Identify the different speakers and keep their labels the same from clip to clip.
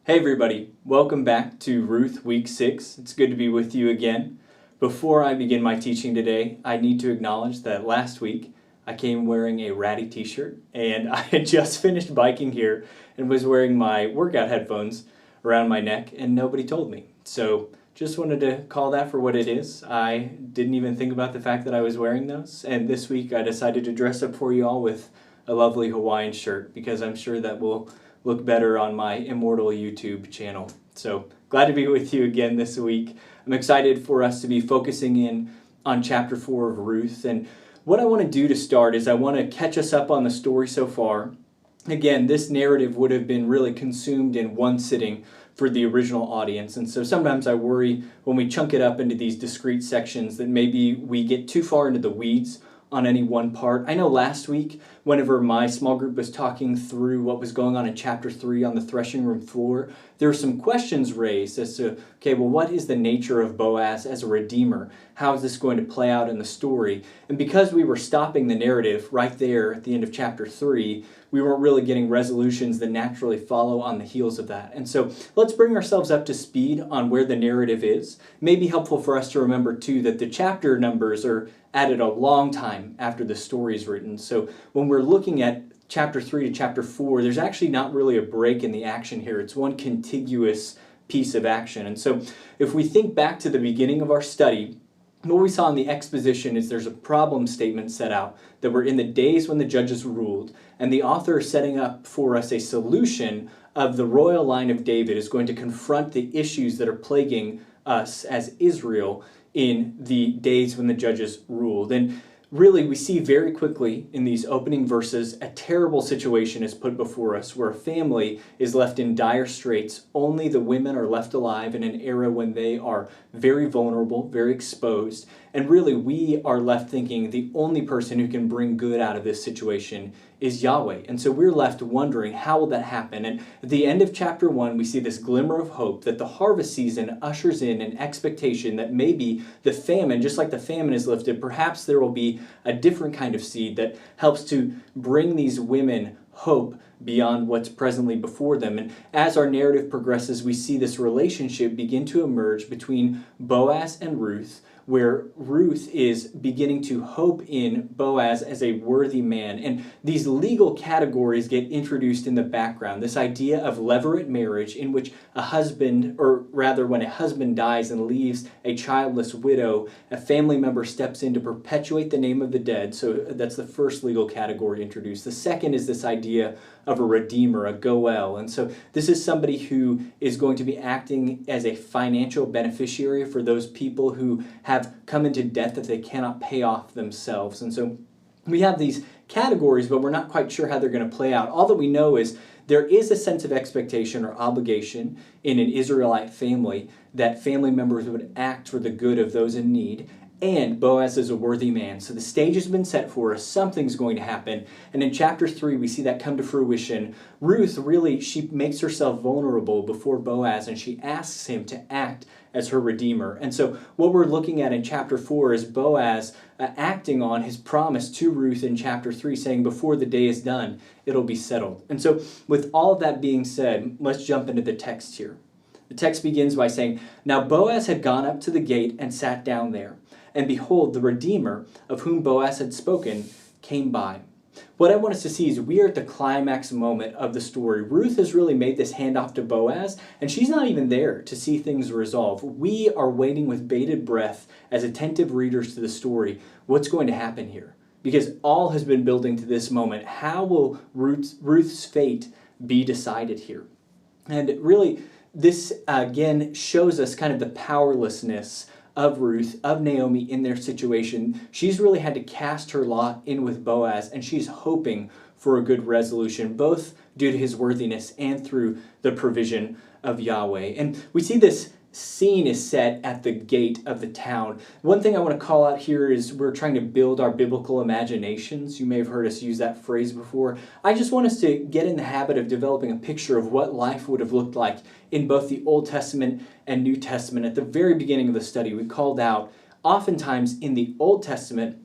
Speaker 1: Hey everybody, welcome back to Ruth Week 6. It's good to be with you again. Before I begin my teaching today, I need to acknowledge that last week I came wearing a ratty t-shirt and I had just finished biking here and was wearing my workout headphones around my neck and nobody told me. So just wanted to call that for what it is. I didn't even think about the fact that I was wearing those, and this week I decided to dress up for you all with a lovely Hawaiian shirt because I'm sure that will look better on my immortal YouTube channel. So glad to be with you again this week. I'm excited for us to be focusing in on chapter 4 of Ruth. And what I want to do to start is I want to catch us up on the story so far. Again, this narrative would have been really consumed in one sitting for the original audience. And so sometimes I worry when we chunk it up into these discrete sections that maybe we get too far into the weeds on any one part. I know last week, whenever my small group was talking through what was going on in chapter 3 on the threshing room floor, there were some questions raised as to, okay, well, what is the nature of Boaz as a redeemer? How is this going to play out in the story? And because we were stopping the narrative right there at the end of chapter 3, we weren't really getting resolutions that naturally follow on the heels of that. And so let's bring ourselves up to speed on where the narrative is. It may be helpful for us to remember, too, that the chapter numbers are added a long time after the story is written. So when we're looking at chapter 3 to chapter 4, there's actually not really a break in the action here. It's one contiguous piece of action. And so if we think back to the beginning of our study, what we saw in the exposition is there's a problem statement set out that we're in the days when the judges ruled, and the author is setting up for us a solution of the royal line of David is going to confront the issues that are plaguing us as Israel in the days when the judges ruled. And really, we see very quickly in these opening verses a terrible situation is put before us where a family is left in dire straits. Only the women are left alive in an era when they are very vulnerable, very exposed. And really, we are left thinking the only person who can bring good out of this situation is Yahweh. And so we're left wondering, how will that happen? And at the end of chapter 1, we see this glimmer of hope that the harvest season ushers in an expectation that maybe the famine, just like the famine is lifted, perhaps there will be a different kind of seed that helps to bring these women hope beyond what's presently before them. And as our narrative progresses, we see this relationship begin to emerge between Boaz and Ruth, where Ruth is beginning to hope in Boaz as a worthy man. And these legal categories get introduced in the background. This idea of levirate marriage, in which a husband, or rather when a husband dies and leaves a childless widow, a family member steps in to perpetuate the name of the dead. So that's the first legal category introduced. The second is this idea of a redeemer, a goel. And so this is somebody who is going to be acting as a financial beneficiary for those people who have come into debt that they cannot pay off themselves. And so we have these categories, but we're not quite sure how they're going to play out. All that we know is there is a sense of expectation or obligation in an Israelite family that family members would act for the good of those in need. And Boaz is a worthy man. So the stage has been set for us. Something's going to happen. And in chapter 3, we see that come to fruition. Ruth really, she makes herself vulnerable before Boaz, and she asks him to act as her redeemer. And so what we're looking at in chapter 4 is Boaz acting on his promise to Ruth in chapter 3, saying, before the day is done, it'll be settled. And so with all of that being said, let's jump into the text here. The text begins by saying, now Boaz had gone up to the gate and sat down there. And behold, the Redeemer, of whom Boaz had spoken, came by. What I want us to see is we are at the climax moment of the story. Ruth has really made this handoff to Boaz, and she's not even there to see things resolve. We are waiting with bated breath as attentive readers to the story. What's going to happen here? Because all has been building to this moment. How will Ruth's fate be decided here? And really, this again shows us kind of the powerlessness of Ruth, of Naomi in their situation. She's really had to cast her lot in with Boaz, and she's hoping for a good resolution, both due to his worthiness and through the provision of Yahweh. And we see this scene is set at the gate of the town. One thing I want to call out here is we're trying to build our biblical imaginations. You may have heard us use that phrase before. I just want us to get in the habit of developing a picture of what life would have looked like in both the Old Testament and New Testament. At the very beginning of the study, we called out, oftentimes in the Old Testament,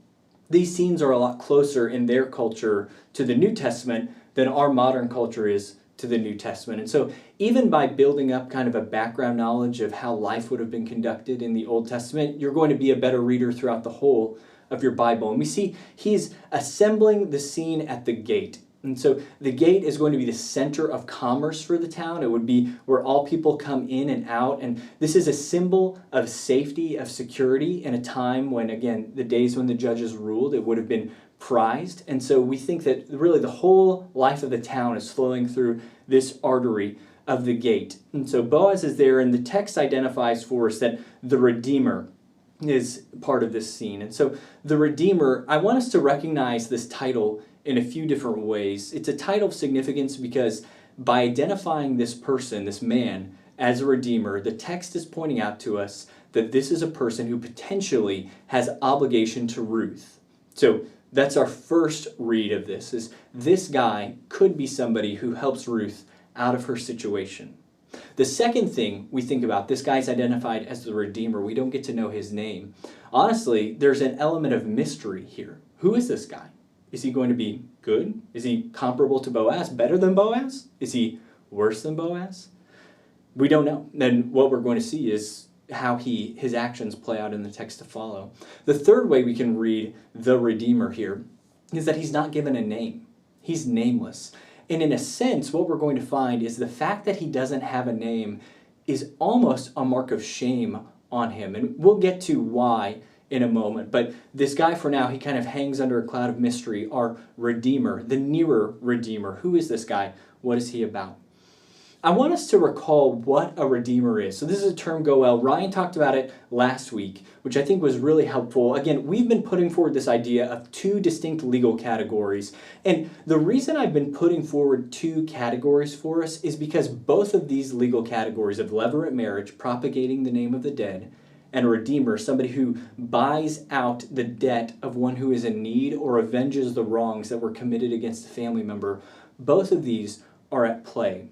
Speaker 1: these scenes are a lot closer in their culture to the New Testament than our modern culture is to the New Testament. And so even by building up kind of a background knowledge of how life would have been conducted in the Old Testament, you're going to be a better reader throughout the whole of your Bible. And we see he's assembling the scene at the gate. And so the gate is going to be the center of commerce for the town. It would be where all people come in and out. And this is a symbol of safety, of security in a time when, again, the days when the judges ruled, it would have been prized. And so we think that really the whole life of the town is flowing through this artery of the gate. And so Boaz is there, and the text identifies for us that the Redeemer is part of this scene. And so the Redeemer, I want us to recognize this title in a few different ways. It's a title of significance because by identifying this person, this man, as a Redeemer, the text is pointing out to us that this is a person who potentially has obligation to Ruth. So that's our first read of this, is this guy could be somebody who helps Ruth out of her situation. The second thing we think about, this guy's identified as the Redeemer. We don't get to know his name. Honestly, there's an element of mystery here. Who is this guy? Is he going to be good? Is he comparable to Boaz? Better than Boaz? Is he worse than Boaz? We don't know. And what we're going to see is how his actions play out in the text to follow. The third way we can read the Redeemer here is that he's not given a name. He's nameless. And in a sense, what we're going to find is the fact that he doesn't have a name is almost a mark of shame on him. And we'll get to why in a moment. But this guy, for now, he kind of hangs under a cloud of mystery. Our Redeemer, the nearer Redeemer. Who is this guy? What is he about? I want us to recall what a Redeemer is. So this is a term Goel. Ryan talked about it last week, which I think was really helpful. Again, we've been putting forward this idea of two distinct legal categories. And the reason I've been putting forward two categories for us is because both of these legal categories of levirate marriage, propagating the name of the dead, and a Redeemer, somebody who buys out the debt of one who is in need or avenges the wrongs that were committed against a family member, both of these are at play.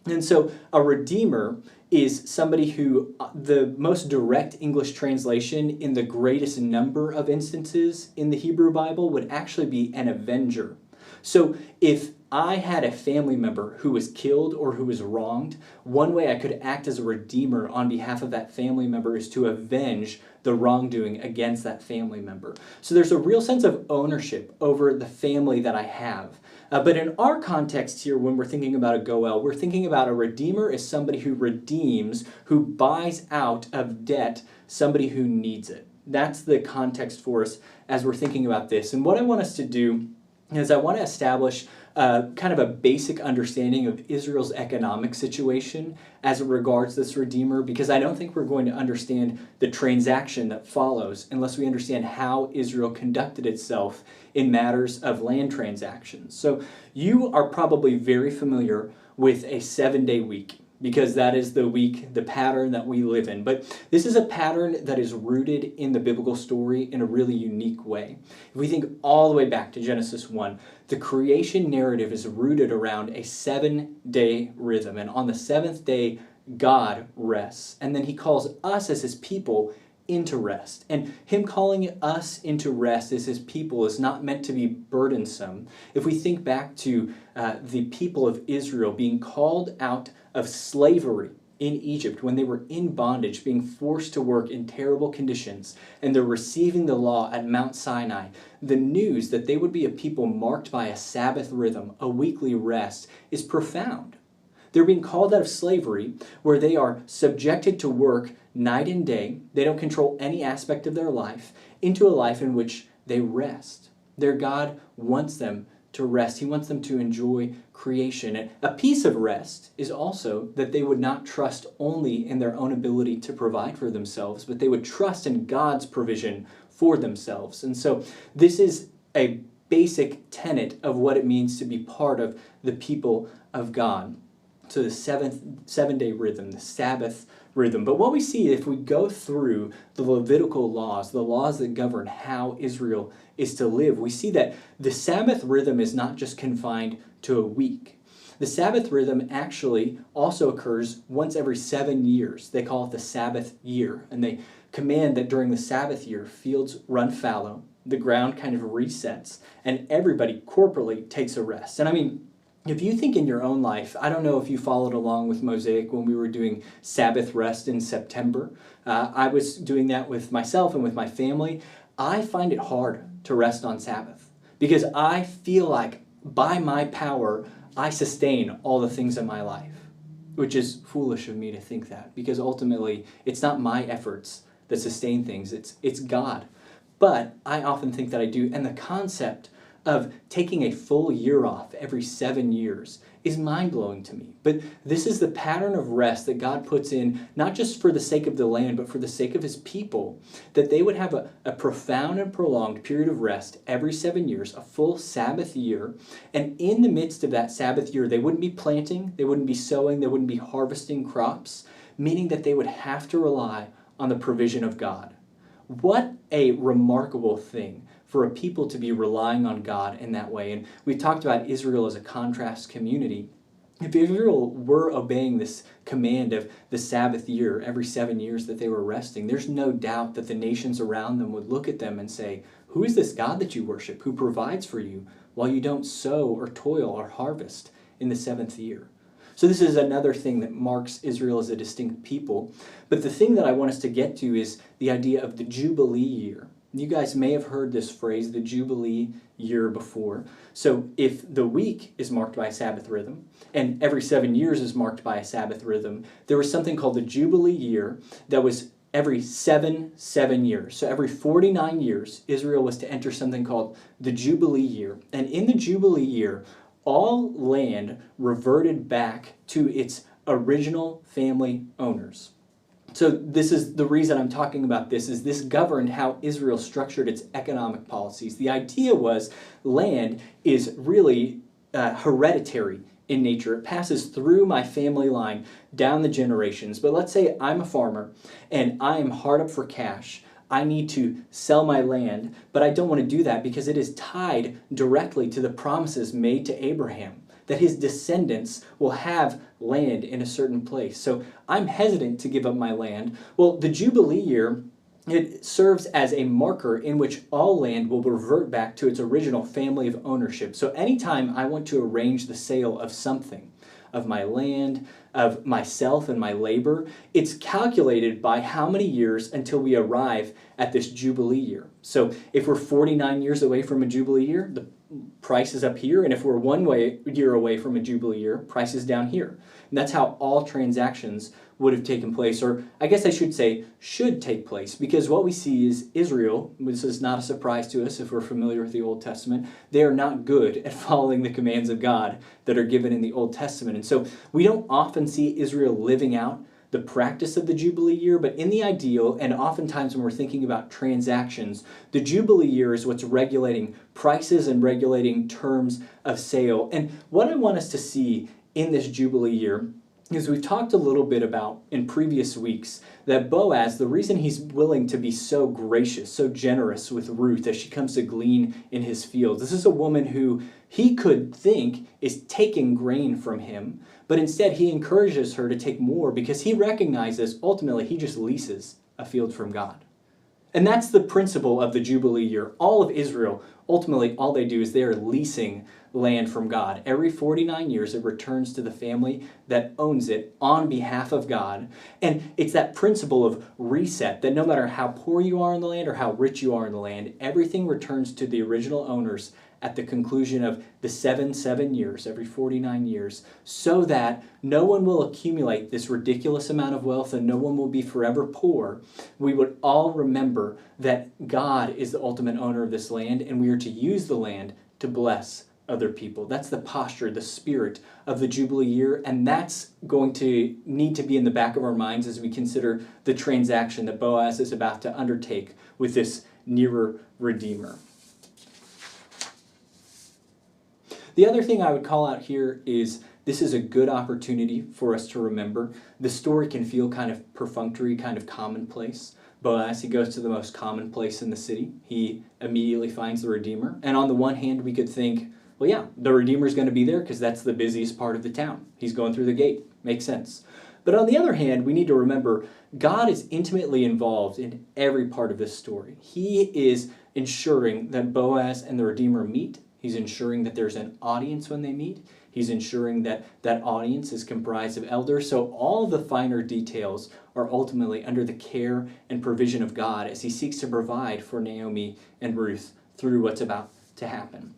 Speaker 1: And so a Redeemer is somebody who, the most direct English translation in the greatest number of instances in the Hebrew Bible would actually be an avenger. So if I had a family member who was killed or who was wronged, one way I could act as a redeemer on behalf of that family member is to avenge the wrongdoing against that family member. So there's a real sense of ownership over the family that I have. But in our context here, when we're thinking about a Goel, we're thinking about a redeemer as somebody who redeems, who buys out of debt somebody who needs it. That's the context for us as we're thinking about this. And what I want us to do is I want to establish kind of a basic understanding of Israel's economic situation as it regards this Redeemer, because I don't think we're going to understand the transaction that follows unless we understand how Israel conducted itself in matters of land transactions. So you are probably very familiar with a 7-day week, because that is the week, the pattern that we live in. But this is a pattern that is rooted in the biblical story in a really unique way. If we think all the way back to Genesis 1, the creation narrative is rooted around a 7-day rhythm. And on the 7th day, God rests. And then he calls us as his people into rest. And him calling us into rest as his people is not meant to be burdensome. If we think back to the people of Israel being called out of slavery in Egypt, when they were in bondage, being forced to work in terrible conditions, and they're receiving the law at Mount Sinai, the news that they would be a people marked by a Sabbath rhythm, a weekly rest, is profound. They're being called out of slavery, where they are subjected to work night and day. They don't control any aspect of their life, into a life in which they rest. Their God wants them to rest. He wants them to enjoy creation. And a piece of rest is also that they would not trust only in their own ability to provide for themselves, but they would trust in God's provision for themselves. And so this is a basic tenet of what it means to be part of the people of God. So the 7-day rhythm, the Sabbath rhythm. But what we see if we go through the Levitical laws, the laws that govern how Israel is to live, we see that the Sabbath rhythm is not just confined to a week. The Sabbath rhythm actually also occurs once every 7 years. They call it the Sabbath year. And they command that during the Sabbath year, fields run fallow, the ground kind of resets, and everybody corporately takes a rest. And I mean, If you think in your own life, I don't know if you followed along with Mosaic when we were doing Sabbath rest in September. I was doing that with myself and with my family. I find it hard to rest on Sabbath because I feel like by my power, I sustain all the things in my life, which is foolish of me to think that because ultimately it's not my efforts that sustain things, it's God. But I often think that I do, and the concept of taking a full year off every 7 years is mind-blowing to me. But this is the pattern of rest that God puts in, not just for the sake of the land, but for the sake of his people, that they would have a profound and prolonged period of rest every 7 years, a full Sabbath year. And in the midst of that Sabbath year, they wouldn't be planting, they wouldn't be sowing, they wouldn't be harvesting crops, meaning that they would have to rely on the provision of God. What a remarkable thing for a people to be relying on God in that way. And we talked about Israel as a contrast community. If Israel were obeying this command of the Sabbath year, every 7 years that they were resting, there's no doubt that the nations around them would look at them and say, who is this God that you worship, who provides for you while you don't sow or toil or harvest in the 7th year? So this is another thing that marks Israel as a distinct people. But the thing that I want us to get to is the idea of the Jubilee year. You guys may have heard this phrase, the Jubilee year, before. So if the week is marked by a Sabbath rhythm, and every 7 years is marked by a Sabbath rhythm, there was something called the Jubilee year that was every 7 years. So every 49 years, Israel was to enter something called the Jubilee year. And in the Jubilee year, all land reverted back to its original family owners. So this is the reason I'm talking about this, is this governed how Israel structured its economic policies. The idea was land is really hereditary in nature. It passes through my family line down the generations. But let's say I'm a farmer and I am hard up for cash. I need to sell my land, but I don't want to do that because it is tied directly to the promises made to Abraham, that his descendants will have land in a certain place. So I'm hesitant to give up my land. Well, the Jubilee year, it serves as a marker in which all land will revert back to its original family of ownership. So anytime I want to arrange the sale of something, of my land, of myself and my labor, it's calculated by how many years until we arrive at this Jubilee year. So if we're 49 years away from a Jubilee year, the price is up here, and if we're 1 year away from a Jubilee year, price is down here. And that's how all transactions would have taken place, or I guess I should say should take place, because what we see is Israel, this is not a surprise to us if we're familiar with the Old Testament, they are not good at following the commands of God that are given in the Old Testament. And so we don't often see Israel living out the practice of the Jubilee year, but in the ideal, and oftentimes when we're thinking about transactions, the Jubilee year is what's regulating prices and regulating terms of sale. And what I want us to see in this Jubilee year is we've talked a little bit about in previous weeks that Boaz, the reason he's willing to be so gracious, so generous with Ruth as she comes to glean in his fields. This is a woman who he could think is taking grain from him, but instead he encourages her to take more because he recognizes ultimately he just leases a field from God. And that's the principle of the Jubilee year. All of Israel, ultimately all they do is they are leasing land from God. Every 49 years it returns to the family that owns it on behalf of God. And it's that principle of reset, that no matter how poor you are in the land or how rich you are in the land, everything returns to the original owners at the conclusion of the 7 years, every 49 years, so that no one will accumulate this ridiculous amount of wealth and no one will be forever poor. We would all remember that God is the ultimate owner of this land, and we are to use the land to bless other people. That's the posture, the spirit of the Jubilee year, and that's going to need to be in the back of our minds as we consider the transaction that Boaz is about to undertake with this nearer Redeemer. The other thing I would call out here is this is a good opportunity for us to remember. The story can feel kind of perfunctory, kind of commonplace. Boaz, he goes to the most common place in the city. He immediately finds the Redeemer. And on the one hand, we could think, well, yeah, the Redeemer's going to be there because that's the busiest part of the town. He's going through the gate. Makes sense. But on the other hand, we need to remember God is intimately involved in every part of this story. He is ensuring that Boaz and the Redeemer meet. He's ensuring that there's an audience when they meet. He's ensuring that that audience is comprised of elders. So all the finer details are ultimately under the care and provision of God as he seeks to provide for Naomi and Ruth through what's about to happen.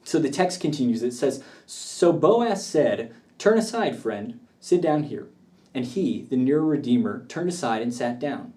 Speaker 1: So the text continues. It says, "So Boaz said, 'Turn aside, friend, sit down here.' And he, the near Redeemer, turned aside and sat down.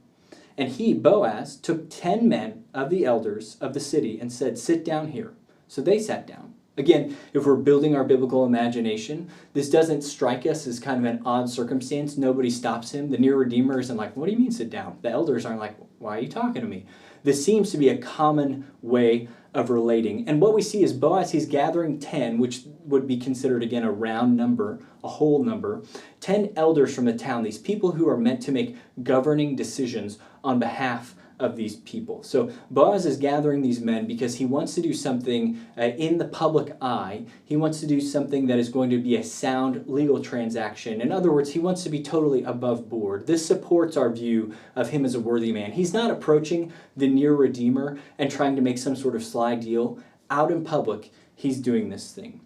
Speaker 1: And he, Boaz, took 10 men of the elders of the city and said, 'Sit down here.' So they sat down." Again, if we're building our biblical imagination, this doesn't strike us as kind of an odd circumstance. Nobody stops him. The near Redeemer isn't like, "What do you mean sit down?" The elders aren't like, "Why are you talking to me?" This seems to be a common way of relating. And what we see is Boaz, he's gathering 10, which would be considered, again, a round number, a whole number, 10 elders from the town, these people who are meant to make governing decisions on behalf of these people. So Boaz is gathering these men because he wants to do something in the public eye. He wants to do something that is going to be a sound legal transaction. In other words, he wants to be totally above board. This supports our view of him as a worthy man. He's not approaching the near Redeemer and trying to make some sort of sly deal. Out in public, he's doing this thing.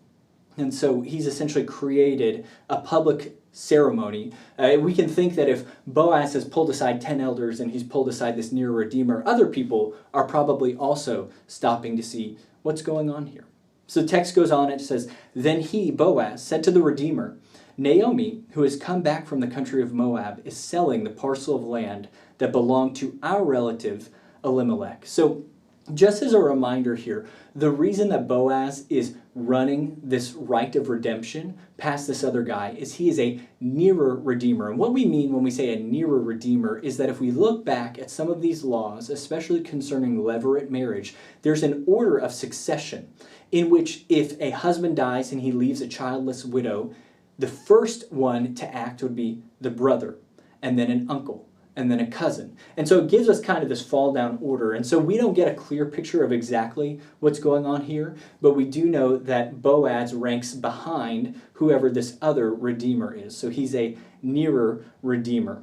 Speaker 1: And so he's essentially created a public ceremony. We can think that if Boaz has pulled aside 10 elders and he's pulled aside this near Redeemer, other people are probably also stopping to see what's going on here. So the text goes on, it says, "Then he, Boaz, said to the Redeemer, 'Naomi, who has come back from the country of Moab, is selling the parcel of land that belonged to our relative Elimelech.'" So just as a reminder here, the reason that Boaz is running this right of redemption past this other guy is he is a nearer redeemer. And what we mean when we say a nearer redeemer is that if we look back at some of these laws, especially concerning levirate marriage, there's an order of succession in which if a husband dies and he leaves a childless widow, the first one to act would be the brother, and then an uncle, and then a cousin. And so it gives us kind of this fall down order. And so we don't get a clear picture of exactly what's going on here, but we do know that Boaz ranks behind whoever this other redeemer is. So he's a nearer redeemer.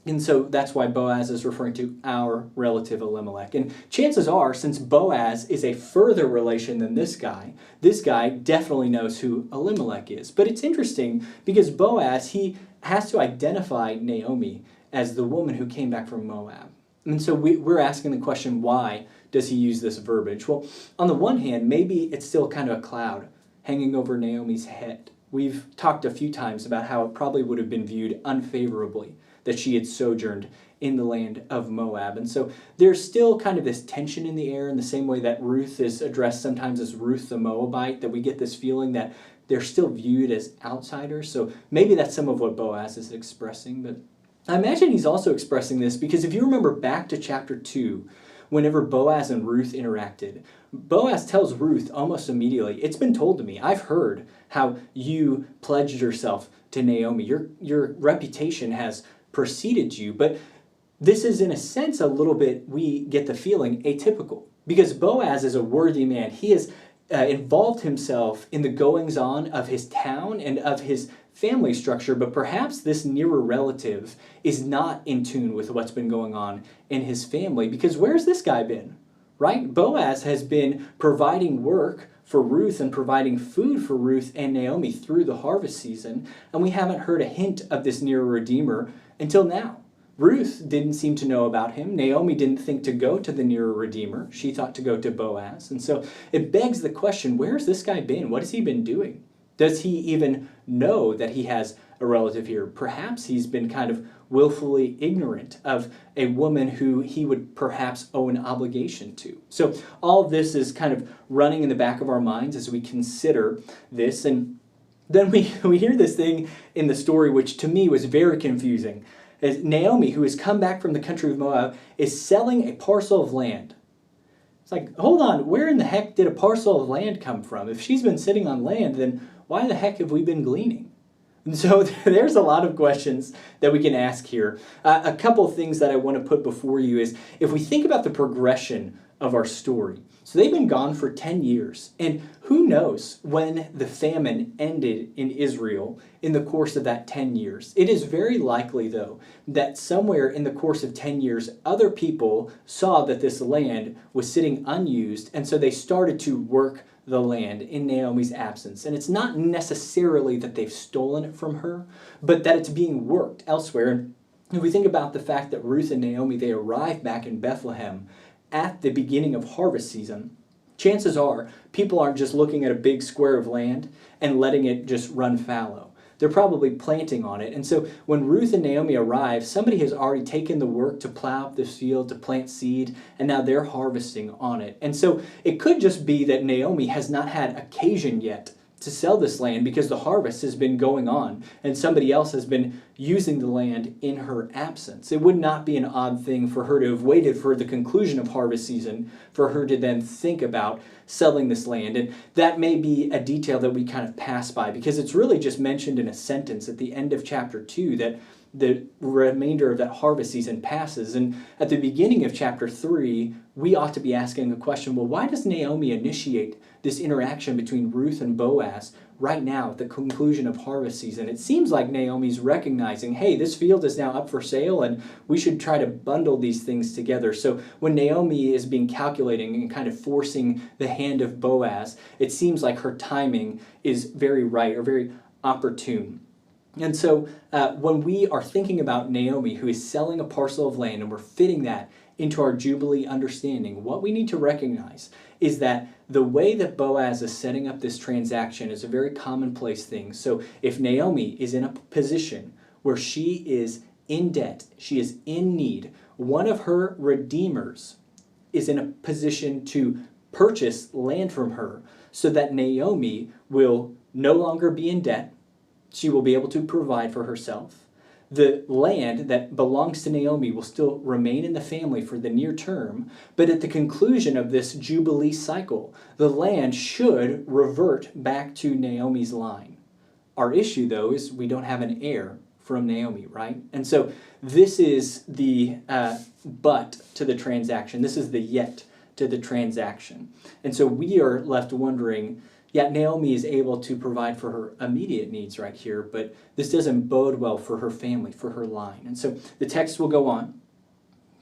Speaker 1: And so that's why Boaz is referring to our relative Elimelech. And chances are, since Boaz is a further relation than this guy definitely knows who Elimelech is. But it's interesting because Boaz, he has to identify Naomi as the woman who came back from Moab. And so we're asking the question, why does he use this verbiage? Well, on the one hand, maybe it's still kind of a cloud hanging over Naomi's head. We've talked a few times about how it probably would have been viewed unfavorably that she had sojourned in the land of Moab. And so there's still kind of this tension in the air in the same way that Ruth is addressed sometimes as Ruth the Moabite, that we get this feeling that they're still viewed as outsiders. So maybe that's some of what Boaz is expressing, but I imagine he's also expressing this because if you remember back to chapter 2, whenever Boaz and Ruth interacted, Boaz tells Ruth almost immediately, "It's been told to me, I've heard how you pledged yourself to Naomi. Your reputation has preceded you." But this is in a sense a little bit, we get the feeling, atypical. Because Boaz is a worthy man. He has involved himself in the goings-on of his town and of his family structure, but perhaps this nearer relative is not in tune with what's been going on in his family, because where's this guy been, right? Boaz has been providing work for Ruth and providing food for Ruth and Naomi through the harvest season, and we haven't heard a hint of this nearer redeemer until now. Ruth didn't seem to know about him. Naomi didn't think to go to the nearer redeemer. She thought to go to Boaz. And so it begs the question, where's this guy been? What has he been doing? Does he even know that he has a relative here? Perhaps he's been kind of willfully ignorant of a woman who he would perhaps owe an obligation to. So all of this is kind of running in the back of our minds as we consider this. And then we hear this thing in the story, which to me was very confusing. As Naomi, who has come back from the country of Moab, is selling a parcel of land. It's like, hold on, where in the heck did a parcel of land come from? If she's been sitting on land, then why the heck have we been gleaning? And so there's a lot of questions that we can ask here. A couple of things that I want to put before you is, if we think about the progression of our story. So they've been gone for 10 years. And who knows when the famine ended in Israel in the course of that 10 years. It is very likely, though, that somewhere in the course of 10 years, other people saw that this land was sitting unused, and so they started to work the land in Naomi's absence. And it's not necessarily that they've stolen it from her, but that it's being worked elsewhere. And if we think about the fact that Ruth and Naomi, they arrived back in Bethlehem at the beginning of harvest season, chances are people aren't just looking at a big square of land and letting it just run fallow. They're probably planting on it. And so when Ruth and Naomi arrive, somebody has already taken the work to plow up this field, to plant seed, and now they're harvesting on it. And so it could just be that Naomi has not had occasion yet to sell this land because the harvest has been going on and somebody else has been using the land in her absence. It would not be an odd thing for her to have waited for the conclusion of harvest season for her to then think about selling this land. And that may be a detail that we kind of pass by because it's really just mentioned in a sentence at the end of chapter 2 that the remainder of that harvest season passes. And at the beginning of chapter 3, we ought to be asking the question, well, why does Naomi initiate this interaction between Ruth and Boaz right now at the conclusion of harvest season? It seems like Naomi's recognizing, hey, this field is now up for sale and we should try to bundle these things together. So when Naomi is being calculating and kind of forcing the hand of Boaz, it seems like her timing is very right or very opportune. And so when we are thinking about Naomi, who is selling a parcel of land, and we're fitting that into our Jubilee understanding, what we need to recognize is that the way that Boaz is setting up this transaction is a very commonplace thing. So if Naomi is in a position where she is in debt, she is in need, one of her redeemers is in a position to purchase land from her so that Naomi will no longer be in debt. She will be able to provide for herself. The land that belongs to Naomi will still remain in the family for the near term, but at the conclusion of this Jubilee cycle, the land should revert back to Naomi's line. Our issue, though, is we don't have an heir from Naomi, right? And so this is the but to the transaction. This is the yet to the transaction. And so we are left wondering, yeah, Naomi is able to provide for her immediate needs right here, but this doesn't bode well for her family, for her line. And so the text will go on.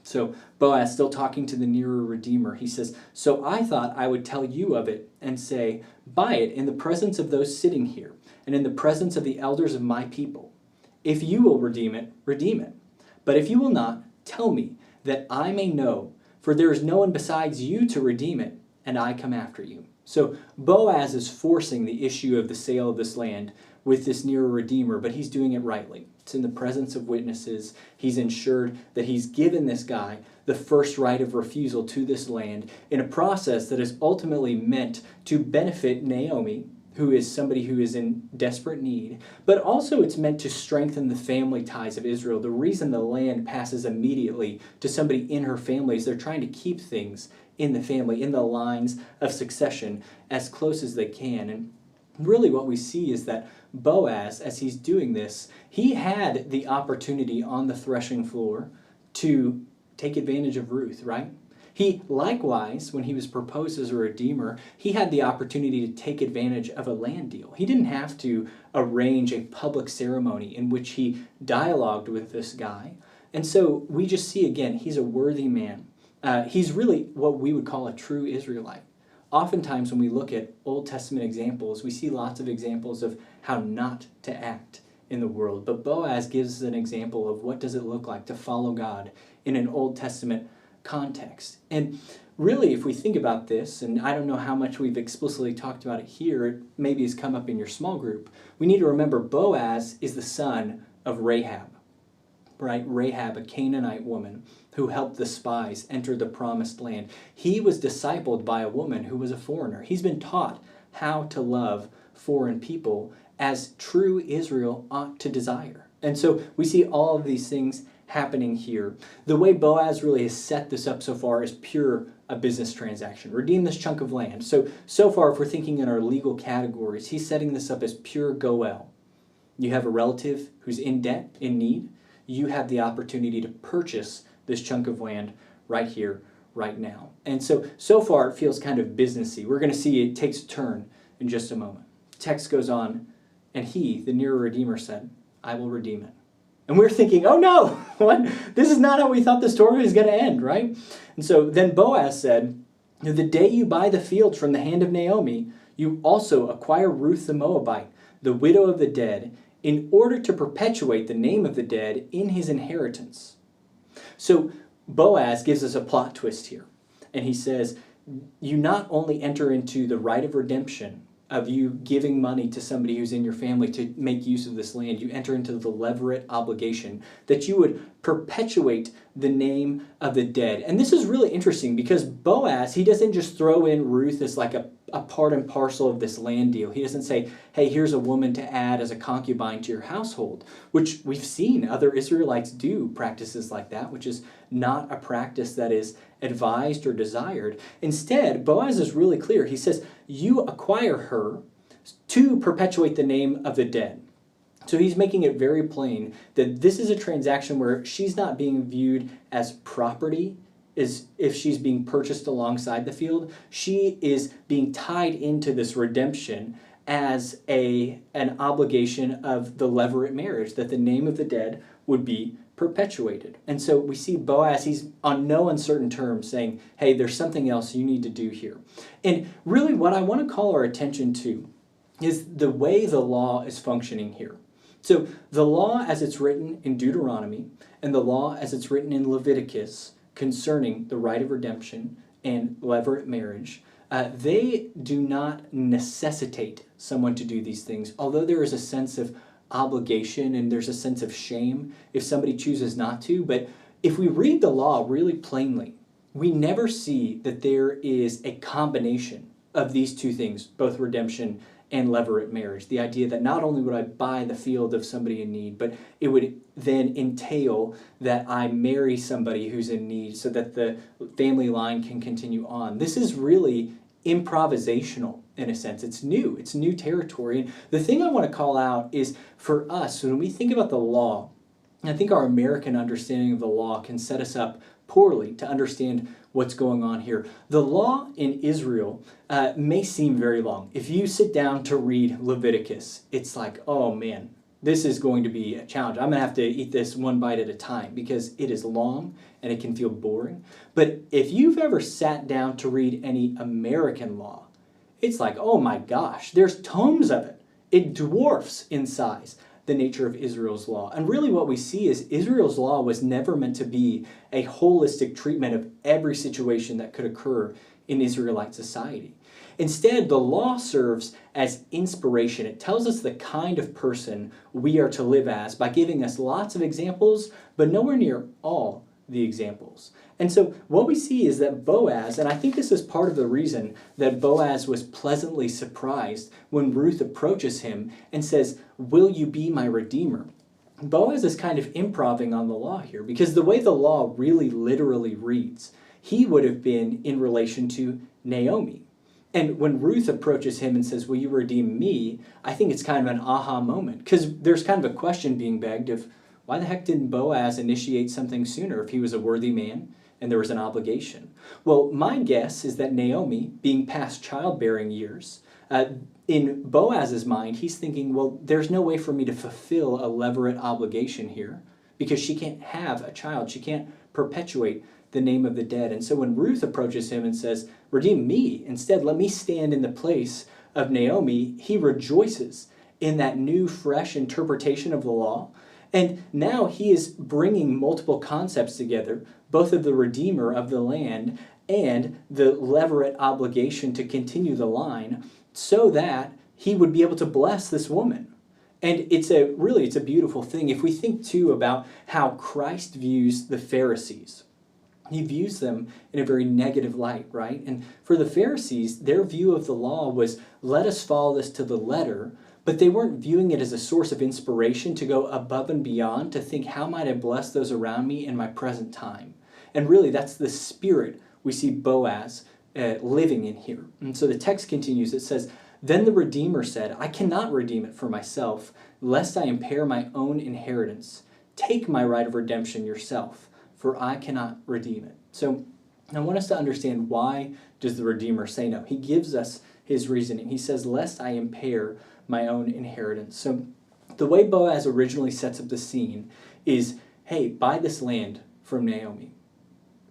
Speaker 1: So Boaz, still talking to the nearer redeemer, he says, "So I thought I would tell you of it and say, buy it in the presence of those sitting here and in the presence of the elders of my people. If you will redeem it, redeem it. But if you will not, tell me that I may know, for there is no one besides you to redeem it, and I come after you." So Boaz is forcing the issue of the sale of this land with this nearer redeemer, but he's doing it rightly. It's in the presence of witnesses. He's ensured that he's given this guy the first right of refusal to this land in a process that is ultimately meant to benefit Naomi, who is somebody who is in desperate need, but also it's meant to strengthen the family ties of Israel. The reason the land passes immediately to somebody in her family is they're trying to keep things in the family, in the lines of succession, as close as they can. And really what we see is that Boaz, as he's doing this, he had the opportunity on the threshing floor to take advantage of Ruth, right? He likewise, when he was proposed as a redeemer, he had the opportunity to take advantage of a land deal. He didn't have to arrange a public ceremony in which he dialogued with this guy. And so we just see again, he's a worthy man. He's really what we would call a true Israelite. Oftentimes when we look at Old Testament examples, we see lots of examples of how not to act in the world. But Boaz gives us an example of what does it look like to follow God in an Old Testament context. And really, if we think about this, and I don't know how much we've explicitly talked about it here, it maybe has come up in your small group, we need to remember Boaz is the son of Rahab, right? Rahab, a Canaanite woman who helped the spies enter the promised land. He was discipled by a woman who was a foreigner. He's been taught how to love foreign people as true Israel ought to desire. And so we see all of these things happening here. The way Boaz really has set this up so far is pure a business transaction. Redeem this chunk of land. So far, if we're thinking in our legal categories, he's setting this up as pure goel. You have a relative who's in debt, in need. You have the opportunity to purchase this chunk of land right here, right now. And so far it feels kind of businessy. We're going to see it takes a turn in just a moment. Text goes on, and he, the nearer Redeemer, said, I will redeem it. And we're thinking, oh no, what? This is not how we thought the story was going to end, right? And so then Boaz said, the day you buy the fields from the hand of Naomi, you also acquire Ruth the Moabite, the widow of the dead, in order to perpetuate the name of the dead in his inheritance. So Boaz gives us a plot twist here. And he says, you not only enter into the right of redemption of you giving money to somebody who's in your family to make use of this land, you enter into the levirate obligation that you would perpetuate the name of the dead. And this is really interesting because Boaz, he doesn't just throw in Ruth as like a part and parcel of this land deal. He doesn't say, hey, here's a woman to add as a concubine to your household, which we've seen other Israelites do practices like that, which is not a practice that is advised or desired. Instead, Boaz is really clear. He says, you acquire her to perpetuate the name of the dead. So he's making it very plain that this is a transaction where she's not being viewed as property, is if she's being purchased alongside the field. She is being tied into this redemption as an obligation of the levirate marriage, that the name of the dead would be perpetuated. And so we see Boaz, he's on no uncertain terms saying, hey, there's something else you need to do here. And really what I want to call our attention to is the way the law is functioning here. So the law as it's written in Deuteronomy and the law as it's written in Leviticus concerning the right of redemption and levirate marriage, they do not necessitate someone to do these things, although there is a sense of obligation and there's a sense of shame if somebody chooses not to. But if we read the law really plainly, we never see that there is a combination of these two things, both redemption and levirate marriage. The idea that not only would I buy the field of somebody in need, but it would then entail that I marry somebody who's in need so that the family line can continue on. This is really improvisational in a sense. It's new territory. And the thing I want to call out is for us, when we think about the law, I think our American understanding of the law can set us up poorly to understand what's going on here. The law in Israel may seem very long. If you sit down to read Leviticus, it's like, oh man, this is going to be a challenge. I'm going to have to eat this one bite at a time because it is long and it can feel boring. But if you've ever sat down to read any American law, it's like, oh my gosh, there's tomes of it. It dwarfs in size the nature of Israel's law. And really what we see is Israel's law was never meant to be a holistic treatment of every situation that could occur in Israelite society. Instead, the law serves as inspiration. It tells us the kind of person we are to live as by giving us lots of examples, but nowhere near all the examples. And so what we see is that Boaz, and I think this is part of the reason that Boaz was pleasantly surprised when Ruth approaches him and says, will you be my redeemer? Boaz is kind of improving on the law here because the way the law really literally reads, he would have been in relation to Naomi. And when Ruth approaches him and says, will you redeem me? I think it's kind of an aha moment because there's kind of a question being begged of why the heck didn't Boaz initiate something sooner if he was a worthy man and there was an obligation? Well, my guess is that Naomi, being past childbearing years, in Boaz's mind, he's thinking, well, there's no way for me to fulfill a levirate obligation here because she can't have a child. She can't perpetuate the name of the dead. And so when Ruth approaches him and says, redeem me, instead let me stand in the place of Naomi, he rejoices in that new, fresh interpretation of the law. And now he is bringing multiple concepts together, both of the redeemer of the land and the levirate obligation to continue the line so that he would be able to bless this woman. And it's a beautiful thing. If we think too about how Christ views the Pharisees, he views them in a very negative light, right? And for the Pharisees, their view of the law was, let us follow this to the letter, but they weren't viewing it as a source of inspiration to go above and beyond, to think, how might I bless those around me in my present time? And really, that's the spirit we see Boaz living in here. And so the text continues. It says, then the Redeemer said, I cannot redeem it for myself, lest I impair my own inheritance. Take my right of redemption yourself, for I cannot redeem it. So And I want us to understand, why does the Redeemer say no? He gives us his reasoning. He says, lest I impair my own inheritance. So the way Boaz originally sets up the scene is, hey, buy this land from Naomi.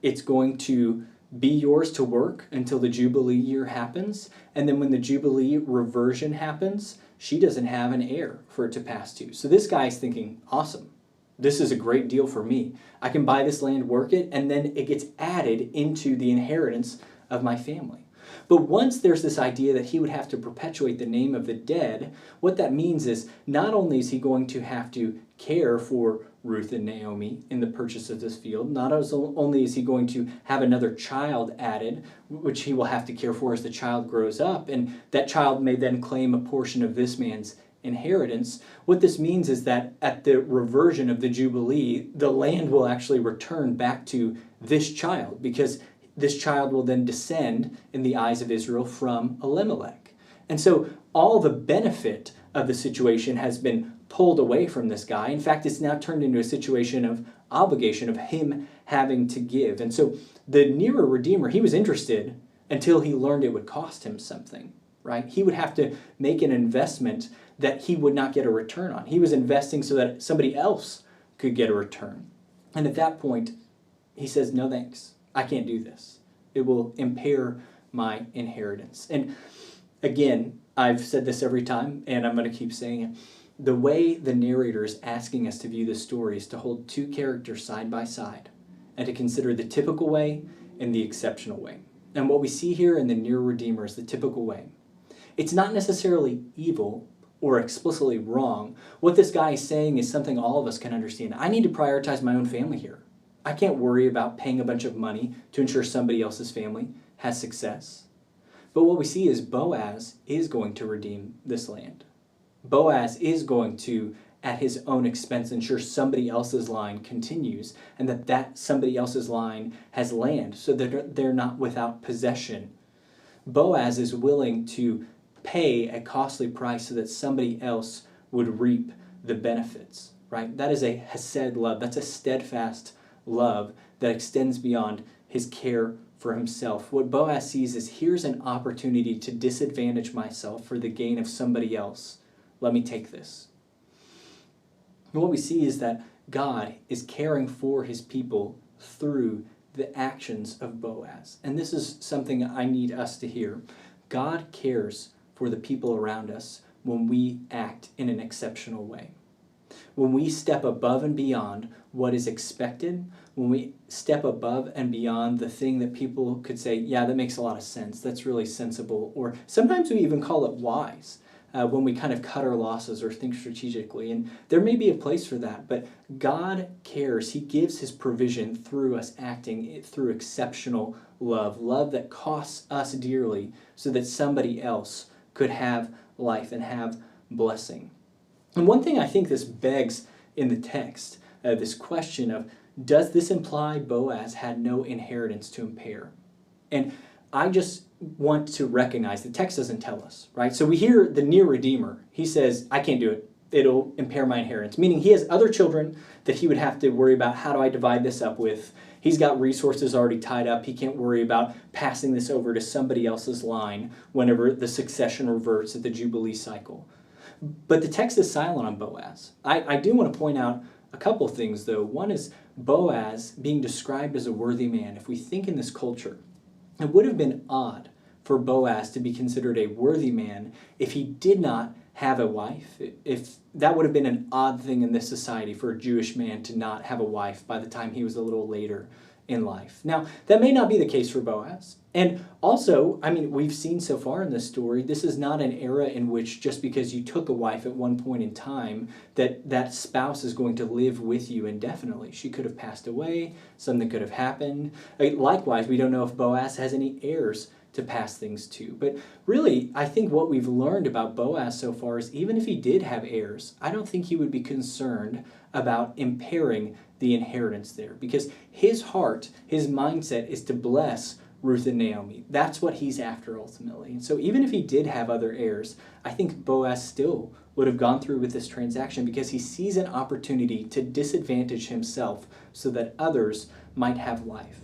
Speaker 1: It's going to be yours to work until the Jubilee year happens. And then when the Jubilee reversion happens, she doesn't have an heir for it to pass to. So this guy's thinking, awesome. This is a great deal for me. I can buy this land, work it, and then it gets added into the inheritance of my family. But once there's this idea that he would have to perpetuate the name of the dead, what that means is not only is he going to have to care for Ruth and Naomi in the purchase of this field, not only is he going to have another child added, which he will have to care for as the child grows up, and that child may then claim a portion of this man's inheritance. What this means is that at the reversion of the Jubilee, the land will actually return back to this child, because this child will then descend in the eyes of Israel from Elimelech. And so all the benefit of the situation has been pulled away from this guy. In fact, it's now turned into a situation of obligation, of him having to give. And so the nearer Redeemer, he was interested until he learned it would cost him something, right? He would have to make an investment that he would not get a return on. He was investing so that somebody else could get a return. And at that point, he says, no thanks. I can't do this. It will impair my inheritance. And again, I've said this every time, and I'm going to keep saying it. The way the narrator is asking us to view this story is to hold two characters side by side and to consider the typical way and the exceptional way. And what we see here in the near Redeemer is the typical way. It's not necessarily evil or explicitly wrong. What this guy is saying is something all of us can understand. I need to prioritize my own family here. I can't worry about paying a bunch of money to ensure somebody else's family has success. But what we see is Boaz is going to redeem this land. Boaz is going to, at his own expense, ensure somebody else's line continues, and that somebody else's line has land, so that they're not without possession. Boaz is willing to pay a costly price so that somebody else would reap the benefits, right? That is a hesed love. That's a steadfast love that extends beyond his care for himself. What Boaz sees is, here's an opportunity to disadvantage myself for the gain of somebody else. Let me take this. And what we see is that God is caring for his people through the actions of Boaz. And this is something I need us to hear. God cares for the people around us when we act in an exceptional way. When we step above and beyond what is expected, when we step above and beyond the thing that people could say, yeah, that makes a lot of sense, that's really sensible, or sometimes we even call it wise, when we kind of cut our losses or think strategically. And there may be a place for that, but God cares. He gives his provision through us acting through exceptional love, love that costs us dearly so that somebody else could have life and have blessing. And one thing I think this begs in the text, this question of, does this imply Boaz had no inheritance to impair? And I just want to recognize the text doesn't tell us, right? So we hear the near Redeemer. He says, I can't do it. It'll impair my inheritance. Meaning he has other children that he would have to worry about, how do I divide this up with? He's got resources already tied up. He can't worry about passing this over to somebody else's line whenever the succession reverts at the Jubilee cycle. But the text is silent on Boaz. I do want to point out a couple things, though. One is Boaz being described as a worthy man. If we think in this culture, it would have been odd for Boaz to be considered a worthy man if he did not have a wife. If that would have been an odd thing in this society for a Jewish man to not have a wife by the time he was a little later in life. Now, that may not be the case for Boaz. And also, I mean, we've seen so far in this story, this is not an era in which just because you took a wife at one point in time, that spouse is going to live with you indefinitely. She could have passed away, something could have happened. Likewise, we don't know if Boaz has any heirs to pass things to. But really, I think what we've learned about Boaz so far is even if he did have heirs, I don't think he would be concerned about impairing the inheritance there, because his heart, his mindset is to bless Ruth and Naomi. That's what he's after ultimately. And so even if he did have other heirs, I think Boaz still would have gone through with this transaction because he sees an opportunity to disadvantage himself so that others might have life.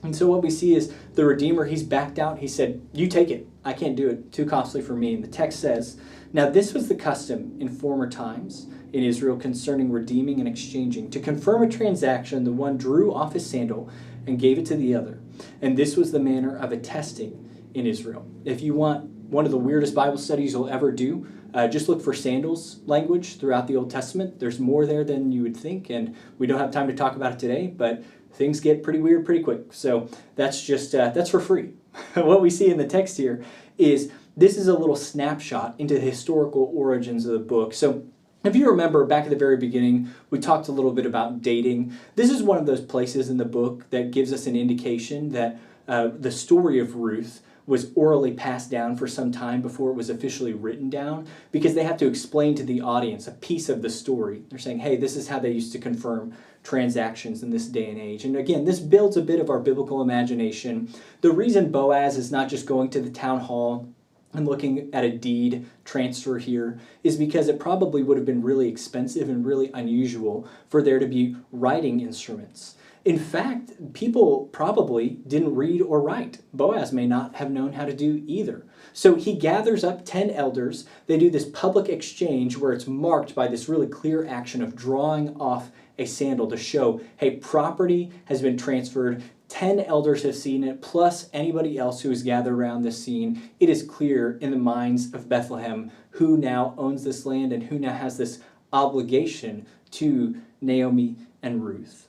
Speaker 1: And so what we see is the Redeemer, he's backed out. He said, you take it. I can't do it. Too costly for me. And the text says, now this was the custom in former times in Israel concerning redeeming and exchanging. To confirm a transaction, the one drew off his sandal and gave it to the other. And this was the manner of attesting in Israel. If you want one of the weirdest Bible studies you'll ever do, just look for sandals language throughout the Old Testament. There's more there than you would think, and we don't have time to talk about it today, but things get pretty weird pretty quick. So that's just, that's for free. What we see in the text here is this is a little snapshot into the historical origins of the book. So if you remember back at the very beginning, we talked a little bit about dating. This is one of those places in the book that gives us an indication that the story of Ruth was orally passed down for some time before it was officially written down, because they have to explain to the audience a piece of the story. They're saying, hey, this is how they used to confirm transactions in this day and age. And again, this builds a bit of our biblical imagination. The reason Boaz is not just going to the town hall and looking at a deed transfer here is because it probably would have been really expensive and really unusual for there to be writing instruments. In fact, people probably didn't read or write. Boaz may not have known how to do either. So he gathers up 10 elders. They do this public exchange where it's marked by this really clear action of drawing off a sandal to show, hey, property has been transferred. 10 elders have seen it, plus anybody else who is gathered around this scene. It is clear in the minds of Bethlehem who now owns this land and who now has this obligation to Naomi and Ruth.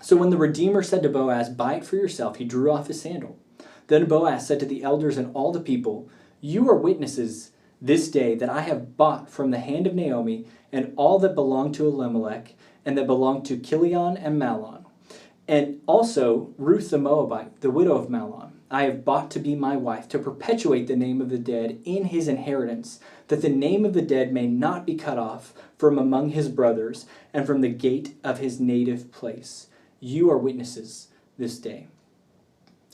Speaker 1: So when the Redeemer said to Boaz, buy it for yourself, he drew off his sandal. Then Boaz said to the elders and all the people, you are witnesses this day that I have bought from the hand of Naomi and all that belonged to Elimelech and that belonged to Chilion and Mahlon. And also Ruth the Moabite, the widow of Mahlon, I have bought to be my wife, to perpetuate the name of the dead in his inheritance, that the name of the dead may not be cut off from among his brothers and from the gate of his native place. You are witnesses this day.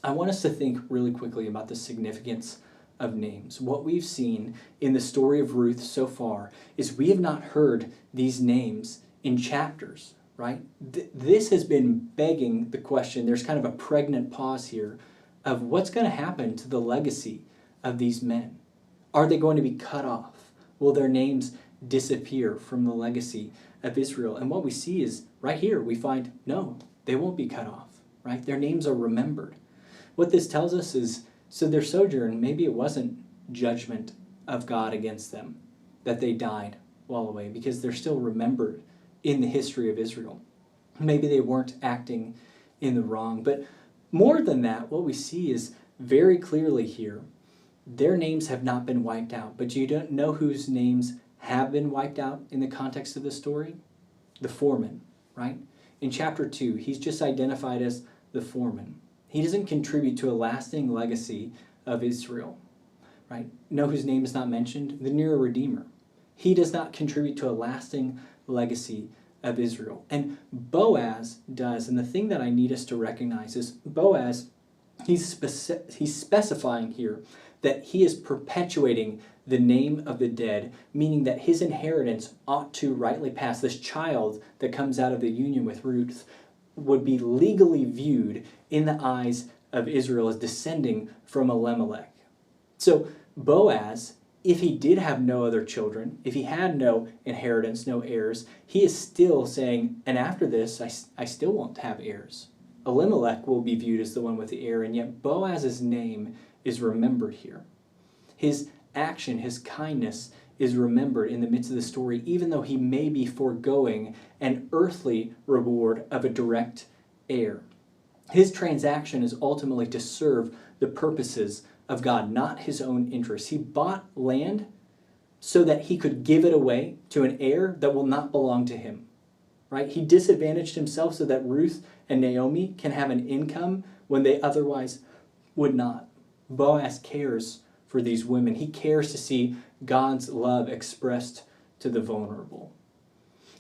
Speaker 1: I want us to think really quickly about the significance of names. What we've seen in the story of Ruth so far is we have not heard these names in chapters, right? This has been begging the question. There's kind of a pregnant pause here of what's going to happen to the legacy of these men. Are they going to be cut off? Will their names disappear from the legacy of Israel? And what we see is right here, we find no, they won't be cut off, right? Their names are remembered. What this tells us is, so their sojourn, maybe it wasn't judgment of God against them, that they died while away, because they're still remembered in the history of Israel. Maybe they weren't acting in the wrong. But more than that, what we see is very clearly here, their names have not been wiped out. But you don't know whose names have been wiped out in the context of the story? The foreman, right? In chapter 2, he's just identified as the foreman. He doesn't contribute to a lasting legacy of Israel, right? Know whose name is not mentioned? The near Redeemer. He does not contribute to a lasting legacy of Israel. And Boaz does. And the thing that I need us to recognize is Boaz, he's specifying here that he is perpetuating the name of the dead, meaning that his inheritance ought to rightly pass. This child that comes out of the union with Ruth would be legally viewed in the eyes of Israel as descending from Elimelech. So Boaz, if he did have no other children, if he had no inheritance, no heirs, he is still saying, and after this, I still won't have heirs. Elimelech will be viewed as the one with the heir, and yet Boaz's name is remembered here. His action, his kindness is remembered in the midst of the story, even though he may be foregoing an earthly reward of a direct heir. His transaction is ultimately to serve the purposes of God, not his own interests. He bought land so that he could give it away to an heir that will not belong to him, right? He disadvantaged himself so that Ruth and Naomi can have an income when they otherwise would not. Boaz cares for these women. He cares to see God's love expressed to the vulnerable.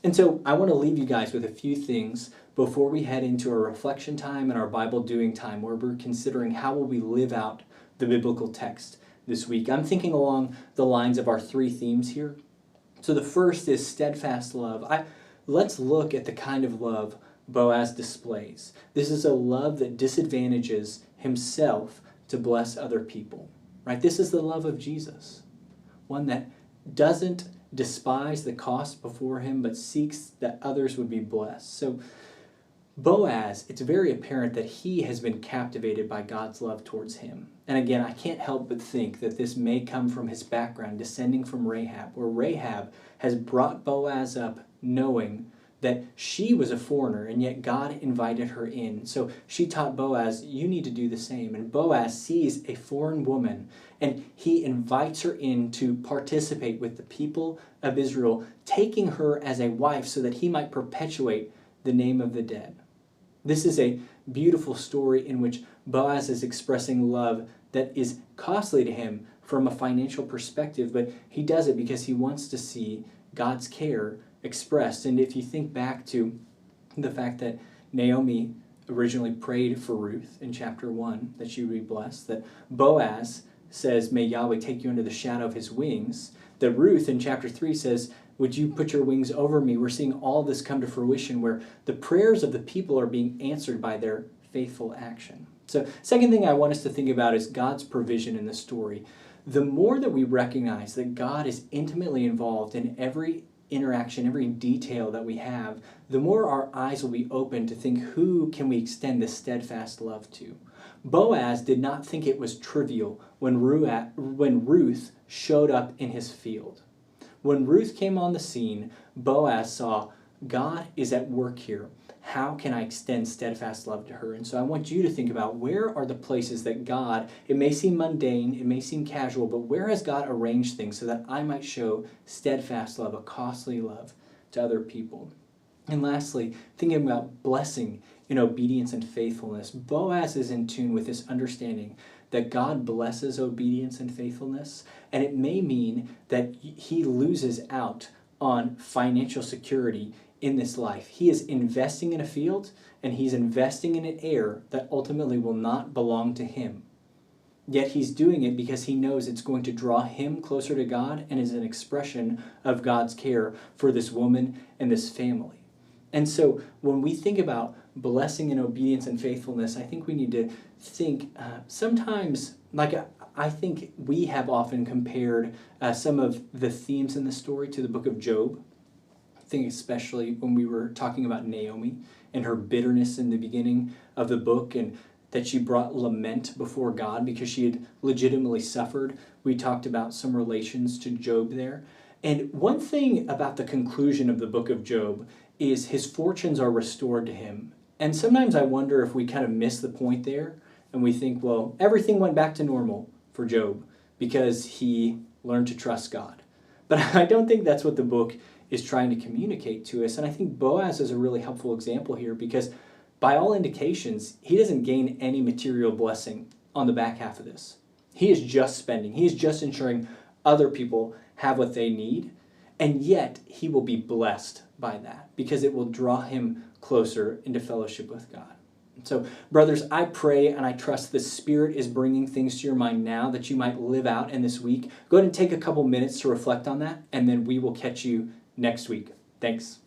Speaker 1: And so I want to leave you guys with a few things before we head into our reflection time and our Bible doing time, where we're considering how will we live out the biblical text this week. I'm thinking along the lines of our three themes here. So the first is steadfast love. Let's look at the kind of love Boaz displays. This is a love that disadvantages himself to bless other people, right? This is the love of Jesus, one that doesn't despise the cost before him, but seeks that others would be blessed. So Boaz, it's very apparent that he has been captivated by God's love towards him. And again, I can't help but think that this may come from his background, descending from Rahab, where Rahab has brought Boaz up knowing that she was a foreigner, and yet God invited her in. So she taught Boaz, you need to do the same. And Boaz sees a foreign woman, and he invites her in to participate with the people of Israel, taking her as a wife so that he might perpetuate the name of the dead. This is a beautiful story in which Boaz is expressing love that is costly to him from a financial perspective, but he does it because he wants to see God's care expressed. And if you think back to the fact that Naomi originally prayed for Ruth in chapter 1 that she would be blessed, that Boaz says, may Yahweh take you under the shadow of his wings, that Ruth in chapter 3 says, would you put your wings over me? We're seeing all this come to fruition where the prayers of the people are being answered by their faithful action. So second thing I want us to think about is God's provision in the story. The more that we recognize that God is intimately involved in every interaction, every detail that we have, the more our eyes will be open to think, who can we extend this steadfast love to? Boaz did not think it was trivial when Ruth showed up in his field. When Ruth came on the scene, Boaz saw, God is at work here. How can I extend steadfast love to her? And so I want you to think about, where are the places that God, it may seem mundane, it may seem casual, but where has God arranged things so that I might show steadfast love, a costly love to other people? And lastly, thinking about blessing in obedience and faithfulness. Boaz is in tune with this understanding that God blesses obedience and faithfulness, and it may mean that he loses out on financial security in this life. He is investing in a field, and he's investing in an heir that ultimately will not belong to him. Yet he's doing it because he knows it's going to draw him closer to God and is an expression of God's care for this woman and this family. And so when we think about blessing and obedience and faithfulness, I think we need to think sometimes, like I think we have often compared some of the themes in the story to the book of Job. I think especially when we were talking about Naomi and her bitterness in the beginning of the book, and that she brought lament before God because she had legitimately suffered. We talked about some relations to Job there. And one thing about the conclusion of the book of Job is his fortunes are restored to him. And sometimes I wonder if we kind of miss the point there, and we think, well, everything went back to normal for Job because he learned to trust God. But I don't think that's what the book is trying to communicate to us. And I think Boaz is a really helpful example here because by all indications, he doesn't gain any material blessing on the back half of this. He is just spending. He is just ensuring other people have what they need. And yet, he will be blessed by that because it will draw him closer into fellowship with God. So, brothers, I pray and I trust the Spirit is bringing things to your mind now that you might live out in this week. Go ahead and take a couple minutes to reflect on that, and then we will catch you next week. Thanks.